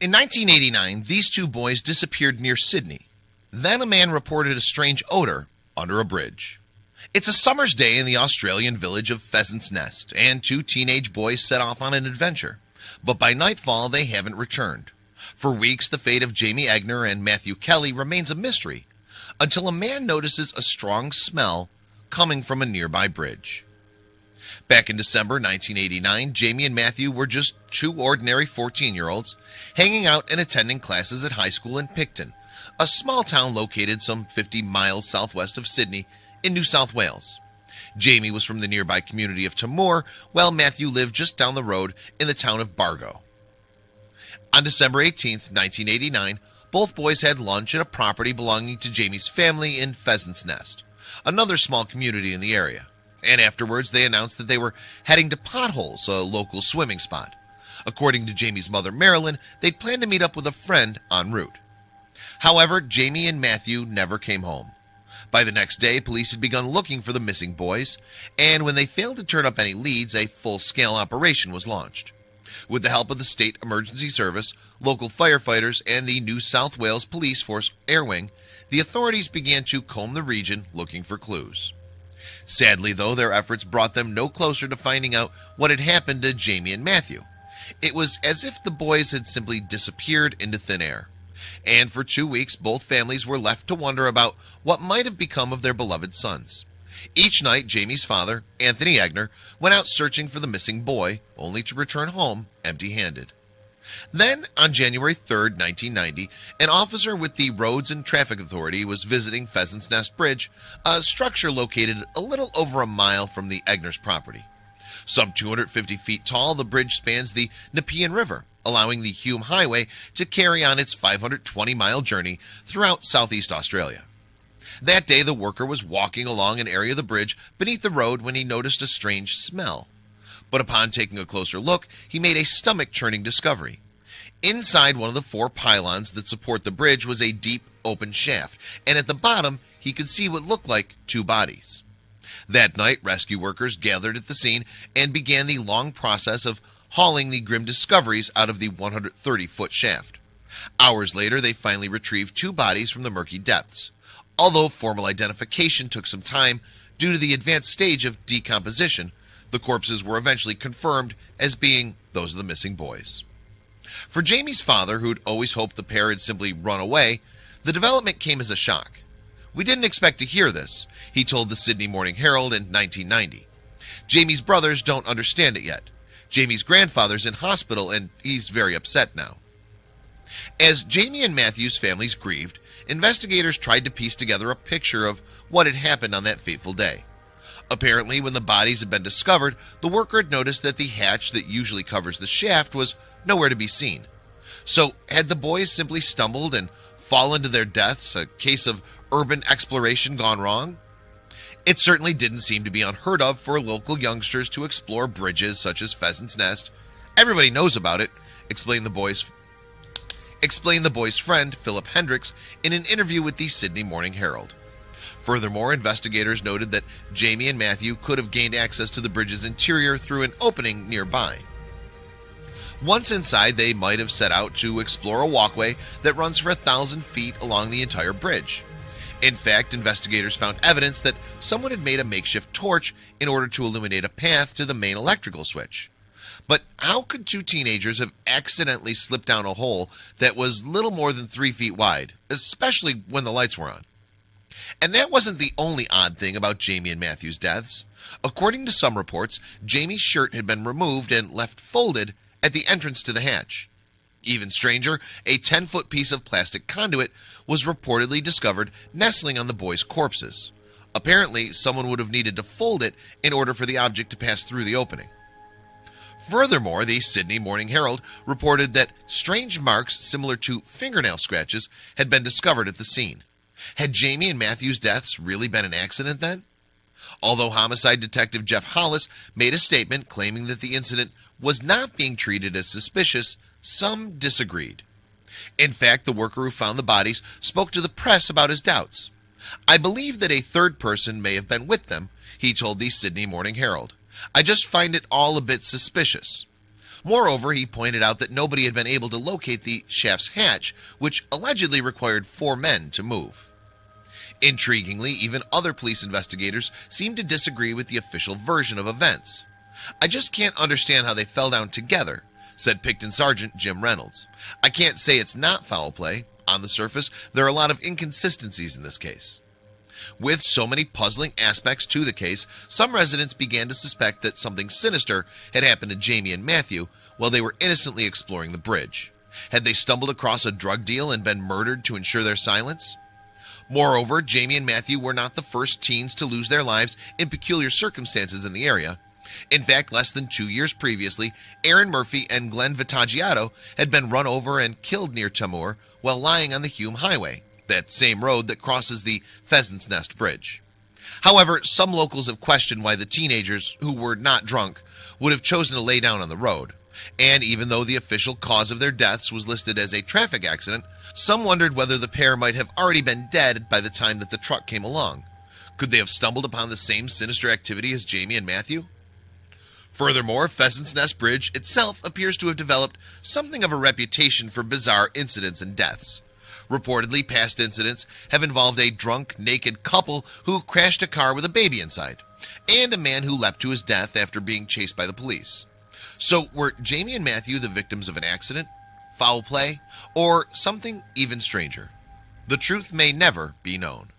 In 1989, these two boys disappeared near Sydney. Then a man reported a strange odor under a bridge. It's a summer's day in the Australian village of Pheasant's Nest, and two teenage boys set off on an adventure. But by nightfall, they haven't returned. For weeks, the fate of Jaymie Egner and Matthew Kelly remains a mystery, until a man notices a strong smell coming from a nearby bridge. Back in December 1989, Jaymie and Matthew were just two ordinary 14-year-olds hanging out and attending classes at high school in Picton, a small town located some 50 miles southwest of Sydney in New South Wales. Jaymie was from the nearby community of Tahmoor, while Matthew lived just down the road in the town of Bargo. On December 18, 1989, both boys had lunch at a property belonging to Jaymie's family in Pheasant's Nest, another small community in the area. And afterwards, they announced that they were heading to Potholes, a local swimming spot. According to Jaymie's mother, Marilyn, they'd planned to meet up with a friend en route. However, Jaymie and Matthew never came home. By the next day, police had begun looking for the missing boys, and when they failed to turn up any leads, a full-scale operation was launched. With the help of the State Emergency Service, local firefighters, and the New South Wales Police Force Air Wing, the authorities began to comb the region looking for clues. Sadly, though, their efforts brought them no closer to finding out what had happened to Jaymie and Matthew. It was as if the boys had simply disappeared into thin air. And for 2 weeks, both families were left to wonder about what might have become of their beloved sons. Each night, Jaymie's father, Anthony Egner, went out searching for the missing boy, only to return home empty-handed. Then, on January 3, 1990, an officer with the Roads and Traffic Authority was visiting Pheasant's Nest Bridge, a structure located a little over a mile from the Egner's property. Some 250 feet tall, the bridge spans the Nepean River, allowing the Hume Highway to carry on its 520-mile journey throughout southeast Australia. That day, the worker was walking along an area of the bridge beneath the road when he noticed a strange smell. But upon taking a closer look, he made a stomach-churning discovery. Inside one of the 4 pylons that support the bridge was a deep, open shaft, and at the bottom, he could see what looked like 2 bodies. That night, rescue workers gathered at the scene and began the long process of hauling the grim discoveries out of the 130-foot shaft. Hours later, they finally retrieved 2 bodies from the murky depths. Although formal identification took some time due to the advanced stage of decomposition, the corpses were eventually confirmed as being those of the missing boys. For Jaymie's father, who'd always hoped the pair had simply run away, the development came as a shock. "We didn't expect to hear this," he told the Sydney Morning Herald in 1990. "Jaymie's brothers don't understand it yet. Jaymie's grandfather's in hospital and he's very upset now." As Jaymie and Matthew's families grieved, investigators tried to piece together a picture of what had happened on that fateful day. Apparently, when the bodies had been discovered, the worker had noticed that the hatch that usually covers the shaft was nowhere to be seen. So, had the boys simply stumbled and fallen to their deaths, a case of urban exploration gone wrong? It certainly didn't seem to be unheard of for local youngsters to explore bridges such as Pheasant's Nest. Everybody knows about it, explained the boys' friend, Philip Hendricks, in an interview with the Sydney Morning Herald. Furthermore, investigators noted that Jaymie and Matthew could have gained access to the bridge's interior through an opening nearby. Once inside, they might have set out to explore a walkway that runs for 1,000 feet along the entire bridge. In fact, investigators found evidence that someone had made a makeshift torch in order to illuminate a path to the main electrical switch. But how could 2 teenagers have accidentally slipped down a hole that was little more than 3 feet wide, especially when the lights were on? And that wasn't the only odd thing about Jaymie and Matthew's deaths. According to some reports, Jaymie's shirt had been removed and left folded at the entrance to the hatch. Even stranger, a 10-foot piece of plastic conduit was reportedly discovered nestling on the boys' corpses. Apparently, someone would have needed to fold it in order for the object to pass through the opening. Furthermore, the Sydney Morning Herald reported that strange marks similar to fingernail scratches had been discovered at the scene. Had Jaymie and Matthew's deaths really been an accident then? Although homicide detective Jeff Hollis made a statement claiming that the incident was not being treated as suspicious, some disagreed. In fact, the worker who found the bodies spoke to the press about his doubts. "I believe that a third person may have been with them," he told the Sydney Morning Herald. "I just find it all a bit suspicious." Moreover, he pointed out that nobody had been able to locate the shaft's hatch, which allegedly required 4 men to move. Intriguingly, even other police investigators seemed to disagree with the official version of events. "I just can't understand how they fell down together," said Picton Sergeant Jim Reynolds. "I can't say it's not foul play. On the surface, there are a lot of inconsistencies in this case." With so many puzzling aspects to the case, some residents began to suspect that something sinister had happened to Jaymie and Matthew while they were innocently exploring the bridge. Had they stumbled across a drug deal and been murdered to ensure their silence? Moreover, Jaymie and Matthew were not the first teens to lose their lives in peculiar circumstances in the area. In fact, less than 2 years previously, Aaron Murphy and Glenn Vittagiato had been run over and killed near Tahmoor while lying on the Hume Highway, that same road that crosses the Pheasant's Nest Bridge. However, some locals have questioned why the teenagers, who were not drunk, would have chosen to lay down on the road. And even though the official cause of their deaths was listed as a traffic accident, some wondered whether the pair might have already been dead by the time that the truck came along. Could they have stumbled upon the same sinister activity as Jaymie and Matthew? Furthermore, Pheasant's Nest Bridge itself appears to have developed something of a reputation for bizarre incidents and deaths. Reportedly, past incidents have involved a drunk, naked couple who crashed a car with a baby inside, and a man who leapt to his death after being chased by the police. So, were Jaymie and Matthew the victims of an accident, foul play, or something even stranger? The truth may never be known.